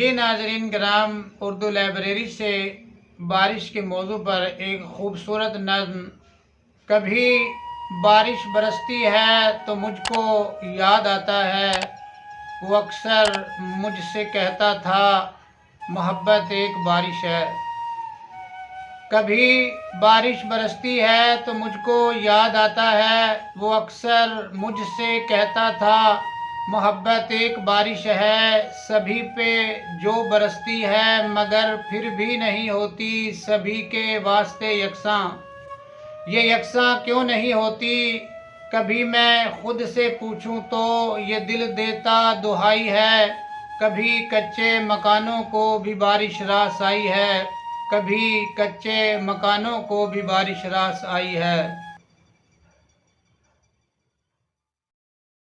जी नाज़रीन कराम, उर्दू लाइब्रेरी से बारिश के मौजू पर एक ख़ूबसूरत नज़्म। कभी बारिश बरसती है तो मुझको याद आता है, वो अक्सर मुझसे कहता था मोहब्बत एक बारिश है। कभी बारिश बरसती है तो मुझको याद आता है, वो अक्सर मुझसे कहता था मोहब्बत एक बारिश है। सभी पे जो बरसती है मगर फिर भी नहीं होती सभी के वास्ते यकसां। ये यकसां क्यों नहीं होती, कभी मैं खुद से पूछूं तो ये दिल देता दुहाई है। कभी कच्चे मकानों को भी बारिश रास आई है, कभी कच्चे मकानों को भी बारिश रास आई है।